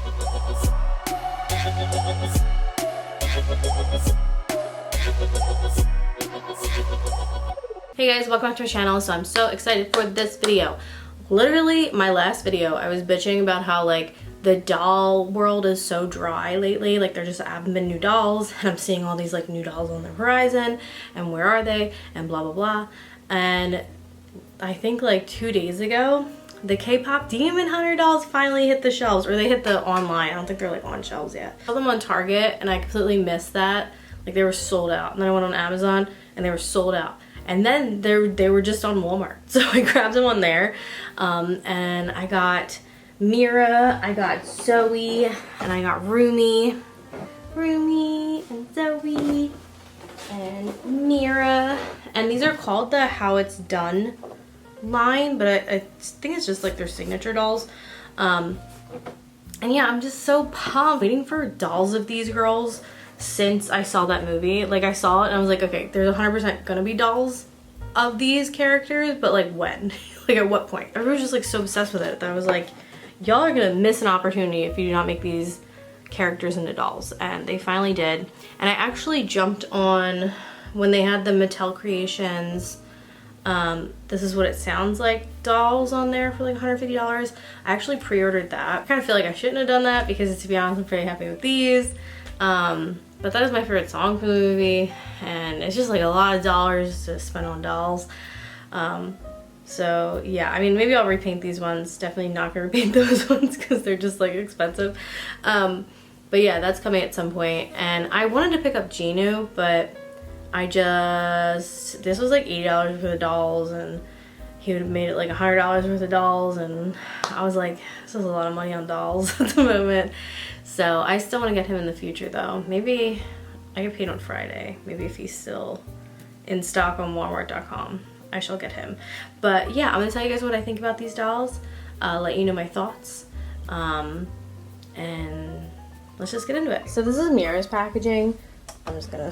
Hey guys, welcome back to our channel. So I'm so excited for this video. Literally my last video I was bitching about how like the doll world is so dry lately, like there just haven't been new dolls, and I'm seeing all these like new dolls on the horizon and where are they and blah blah blah. And I think like 2 days ago the K-pop Demon Hunter dolls finally hit the shelves, or they hit the online. I don't think they're like on shelves yet. I saw them on Target and I completely missed that. Like they were sold out, and then I went on Amazon and they were sold out. And then they were just on Walmart. So I grabbed them on there. And I got Mira, I got Zoey, and I got Rumi. Rumi and Zoey and Mira. And these are called the How It's Done line, but I think it's just like their signature dolls. And yeah, I'm just so pumped. Waiting for dolls of these girls since I saw that movie. Like I saw it and I was like, okay, there's 100% gonna be dolls of these characters, but like when? Like at what point? Everyone was just like so obsessed with it that I was like, y'all are gonna miss an opportunity if you do not make these characters into dolls. And they finally did. And I actually jumped on when they had the Mattel Creations This Is What It Sounds Like dolls on there for like $150. I actually pre-ordered that. I kind of feel like I shouldn't have done that because to be honest, I'm pretty happy with these. But that is my favorite song from the movie, and it's just like a lot of dollars to spend on dolls. So yeah, I mean, maybe I'll repaint these ones. Definitely not gonna repaint those ones because they're just like expensive. But yeah, that's coming at some point. And I wanted to pick up Jinu, but this was like $80 for the dolls, and he would have made it like $100 worth of dolls, and I was like, this is a lot of money on dolls at the moment. So I still want to get him in the future though. Maybe I get paid on Friday. Maybe if he's still in stock on Walmart.com, I shall get him. But yeah, I'm gonna tell you guys what I think about these dolls, let you know my thoughts, and let's just get into it. So this is Mira's packaging. I'm just gonna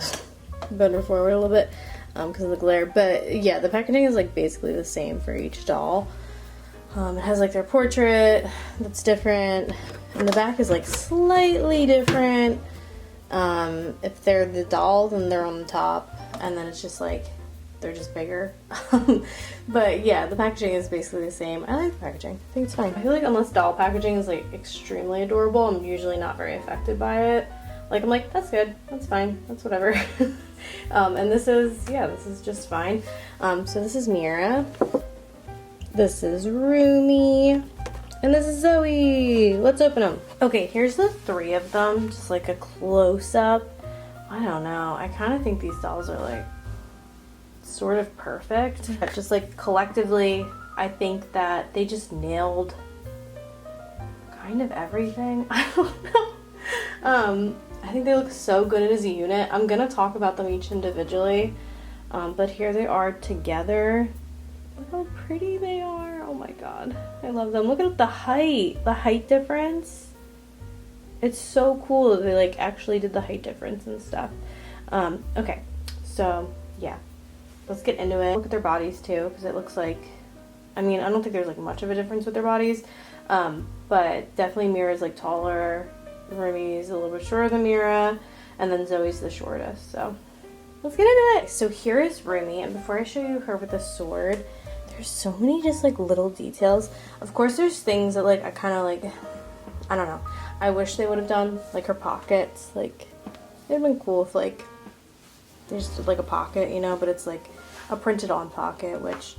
bend her forward a little bit because of the glare. But yeah, the packaging is like basically the same for each doll. It has like their portrait that's different, and the back is like slightly different. If they're the doll, then they're on the top, and then it's just like they're just bigger. But yeah, the packaging is basically the same. I like the packaging. I think it's fine. I feel like unless doll packaging is like extremely adorable, I'm usually not very affected by it. Like I'm like, that's good, that's fine, that's whatever. And this is just fine. So this is Mira. This is Rumi, and this is Zoey. Let's open them. Okay, here's the 3 of them, just like a close-up. I don't know, I kind of think these dolls are like sort of perfect. Just like collectively, I think that they just nailed kind of everything. I don't know. I think they look so good as a unit. I'm gonna talk about them each individually, but here they are together. Look how pretty they are. Oh my god, I love them. Look at the height difference. It's so cool that they like actually did the height difference and stuff. Okay, so yeah, let's get into it. Look at their bodies too, because it looks like, I mean, I don't think there's like much of a difference with their bodies, but definitely Mira's like taller, Rumi's a little bit shorter than Mira, and then Zoey's the shortest. So let's get into it. So here is Rumi, and before I show you her with the sword, there's so many just like little details. Of course there's things that like I kind of like, I don't know, I wish they would have done, like her pockets. Like it'd been cool if like they just did like a pocket, you know, but it's like a printed on pocket, which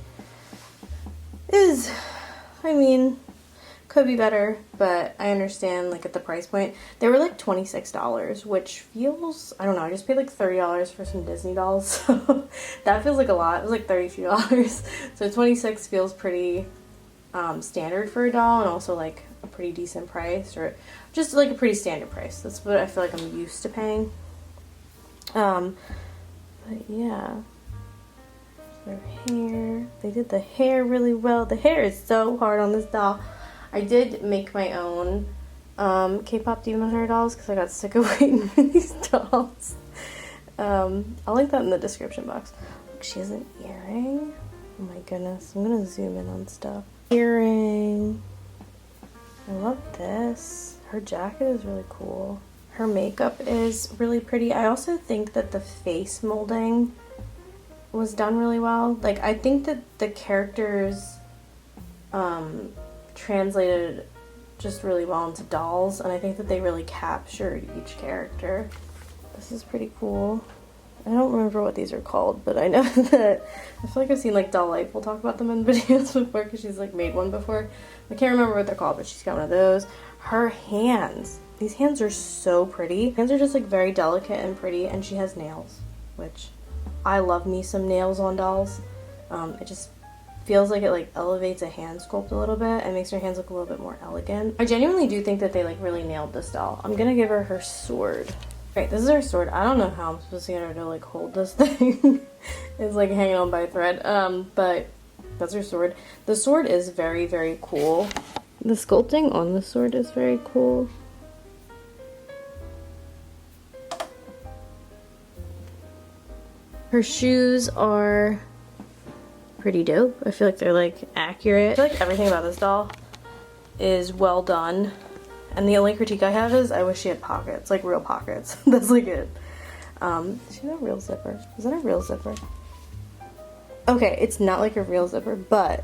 is, I mean, could be better, but I understand like at the price point. They were like $26, which feels, I don't know, I just paid like $30 for some Disney dolls, so that feels like a lot. It was like $32, so 26 feels pretty standard for a doll, and also like a pretty decent price, or just like a pretty standard price. That's what I feel like I'm used to paying. But yeah, their hair, they did the hair really well. The hair is so hard on this doll. I did make my own K-pop Demon Hunter dolls because I got sick of waiting for these dolls. I'll link that in the description box. Look, she has an earring. Oh my goodness, I'm gonna zoom in on stuff. Earring. I love this. her jacket is really cool. Her makeup is really pretty. I also think that the face molding was done really well. Like, I think that the characters translated just really well into dolls, and I think that they really captured each character. This is pretty cool. I don't remember what these are called, but I know that I feel like I've seen like Doll Life will talk about them in videos before because she's like made one before. I can't remember what they're called, but she's got one of those. Her hands. These hands are so pretty. Hands are just like very delicate and pretty, and she has nails, which I love me some nails on dolls. It just feels like it like elevates a hand sculpt a little bit and makes her hands look a little bit more elegant. I genuinely do think that they like really nailed this doll. I'm gonna give her her sword. Right, this is her sword. I don't know how I'm supposed to get her to like hold this thing. It's like hanging on by a thread. But that's her sword. The sword is very, very cool. The sculpting on the sword is very cool. Her shoes are pretty dope. I feel like they're like accurate. I feel like everything about this doll is well done. And the only critique I have is I wish she had pockets, like real pockets. That's like it. She's a real zipper. Is that a real zipper? Okay, it's not like a real zipper, but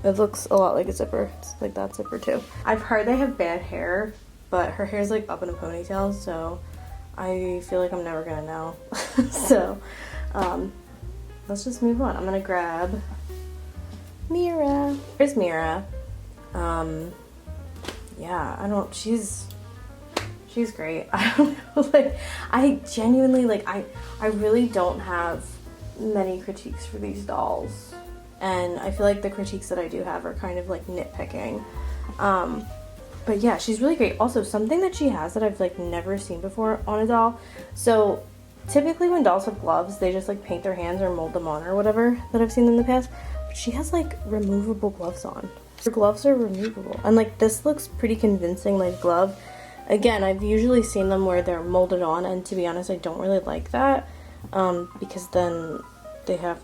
it looks a lot like a zipper. It's like that zipper too. I've heard they have bad hair, but her hair's like up in a ponytail, so I feel like I'm never gonna know. So, let's just move on. I'm gonna grab Mira. Here's Mira. Yeah, I don't, she's great. I don't know, like, I genuinely, like, I really don't have many critiques for these dolls, and I feel like the critiques that I do have are kind of, like, nitpicking, but yeah, she's really great. Also, something that she has that I've, like, never seen before on a doll, so typically when dolls have gloves, they just, like, paint their hands or mold them on or whatever that I've seen in the past, but she has, like, removable gloves on. Her gloves are removable, and like this looks pretty convincing like glove. Again, I've usually seen them where they're molded on, and to be honest I don't really like that, because then they have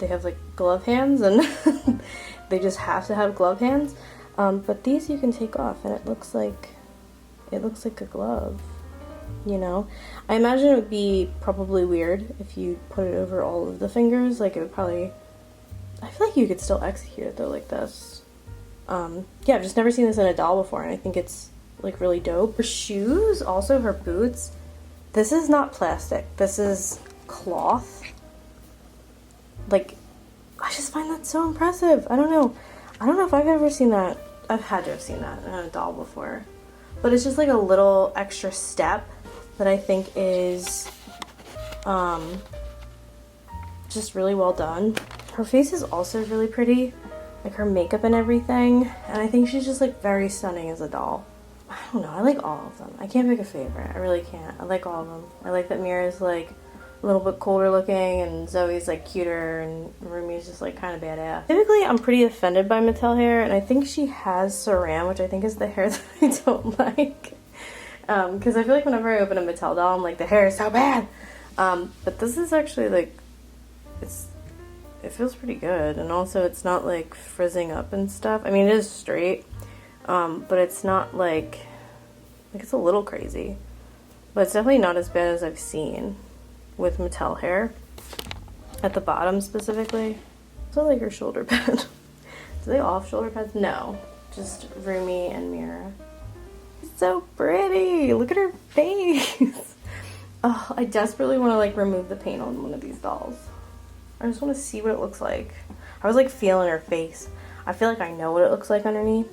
like glove hands and they just have to have glove hands, but these you can take off and it looks like a glove, you know. I imagine it would be probably weird if you put it over all of the fingers. Like, it would probably, I feel like you could still execute it though like this. Yeah, I've just never seen this in a doll before, and I think it's like really dope. Her shoes, also her boots, this is not plastic, this is cloth. Like, I just find that so impressive. I don't know if I've ever seen that. I've had to have seen that in a doll before, but it's just like a little extra step that I think is just really well done. Her face is also really pretty. Like her makeup and everything, and I think she's just like very stunning as a doll. I don't know, I like all of them. I can't pick a favorite, I really can't. I like all of them. I like that Mira's like a little bit colder looking, and Zoey's like cuter, and Rumi's just like kind of badass. Typically I'm pretty offended by Mattel hair, and I think she has saran, which I think is the hair that I don't like. Because I feel like whenever I open a Mattel doll, I'm like, the hair is so bad. But this is actually like, it feels pretty good, and also it's not like frizzing up and stuff. I mean, it is straight, but it's not like it's a little crazy, but it's definitely not as bad as I've seen with Mattel hair at the bottom specifically. So like her shoulder pad. Do they all have shoulder pads? No, just Rumi and Mera. It's so pretty. Look at her face. Oh, I desperately want to like remove the paint on one of these dolls. I just want to see what it looks like. I was like feeling her face. I feel like I know what it looks like underneath.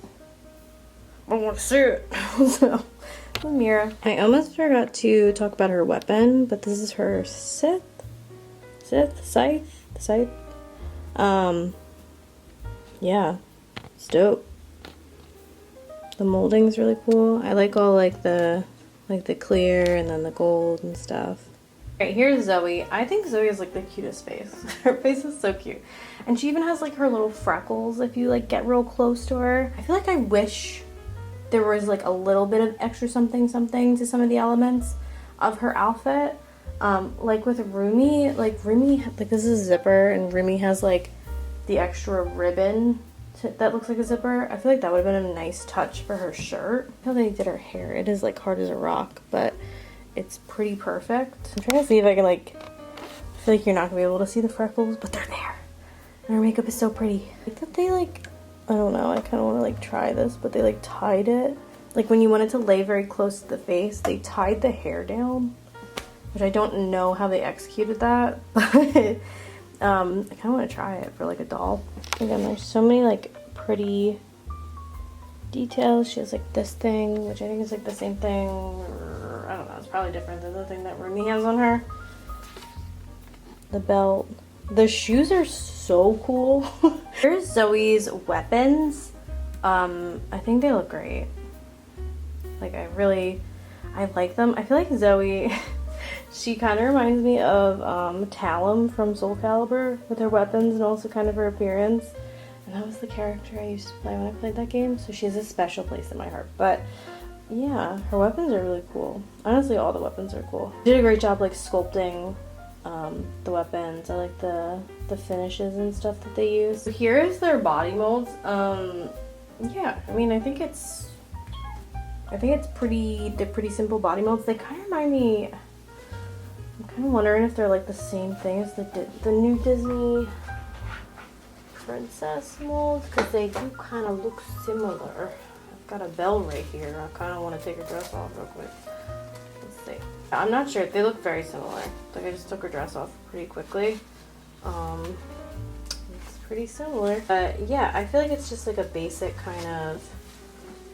I want to see it. So, Mira. I almost forgot to talk about her weapon, but this is her scythe. Yeah, it's dope. The molding's really cool. I like all like the clear and then the gold and stuff. Alright, here's Zoey. I think Zoey is like the cutest face. Her face is so cute. And she even has like her little freckles if you like get real close to her. I feel like I wish there was like a little bit of extra something to some of the elements of her outfit. Like with Rumi, like this is a zipper, and Rumi has like the extra ribbon that looks like a zipper. I feel like that would have been a nice touch for her shirt. I feel they did her hair. It is like hard as a rock, but it's pretty perfect. I'm trying to see if I can like, I feel like you're not gonna be able to see the freckles, but they're there. And her makeup is so pretty. I think that they like, I don't know, I kind of want to like try this, but they like tied it. Like when you want it to lay very close to the face, they tied the hair down, which I don't know how they executed that, but I kind of want to try it for like a doll. Again, there's so many like pretty details. She has like this thing, which I think is like the same thing, or I don't know, it's probably different than the thing that Rumi has on her. The belt. The shoes are so cool. Here's Zoey's weapons. I think they look great. Like I like them. I feel like Zoey, she kind of reminds me of Talum from Soul Calibur with her weapons and also kind of her appearance. And that was the character I used to play when I played that game, so she has a special place in my heart. But yeah, her weapons are really cool. Honestly, all the weapons are cool. She did a great job like sculpting the weapons. I like the finishes and stuff that they use. So here is their body molds. Yeah, I mean, I think it's they're pretty simple body molds. They kind of remind me, I'm kind of wondering if they're like the same thing as the new Disney princess molds, because they do kind of look similar. I've got a bell right here. I kind of want to take her dress off real quick. Let's see. I'm not sure. They look very similar. Like I just took her dress off pretty quickly. It's pretty similar. But yeah, I feel like it's just like a basic kind of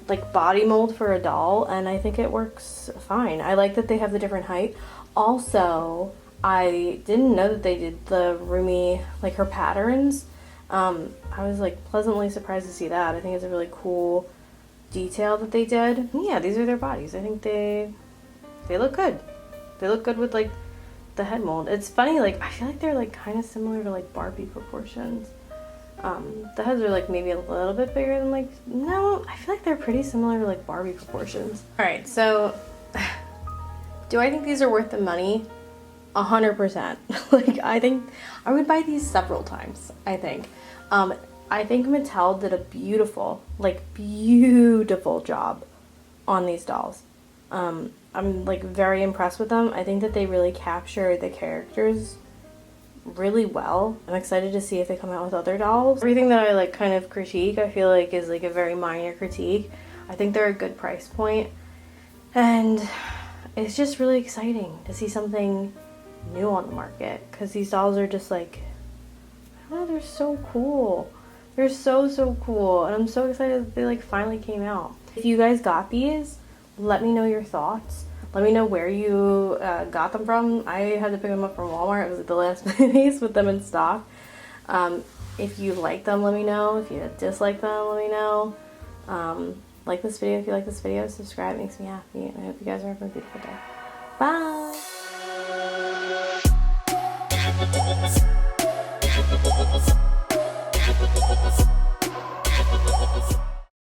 like body mold for a doll, and I think it works fine. I like that they have the different height. Also, I didn't know that they did the Rumi, like her patterns. I was like pleasantly surprised to see that. I think it's a really cool detail that they did. Yeah, these are their bodies. I think they look good. They look good with like the head mold. It's funny, like I feel like they're like kind of similar to like Barbie proportions. The heads are like maybe a little bit bigger than like, no, I feel like they're pretty similar to like Barbie proportions. All right, so do I think these are worth the money? 100%. Like I think I would buy these several times. I think Mattel did a beautiful job on these dolls. I'm like very impressed with them. I think that they really capture the characters really well. I'm excited to see if they come out with other dolls. Everything that I like kind of critique, I feel like is like a very minor critique. I think they're a good price point, and it's just really exciting to see something new on the market, because these dolls are just like, I don't know, they're so cool. They're so cool, and I'm so excited that they like finally came out. If you guys got these, let me know your thoughts. Let me know where you got them from. I had to pick them up from Walmart. It was at the last piece with them in stock. If you like them, let me know. If you dislike them, let me know. Like this video if you like this video. Subscribe, it makes me happy. And I hope you guys are having a beautiful day.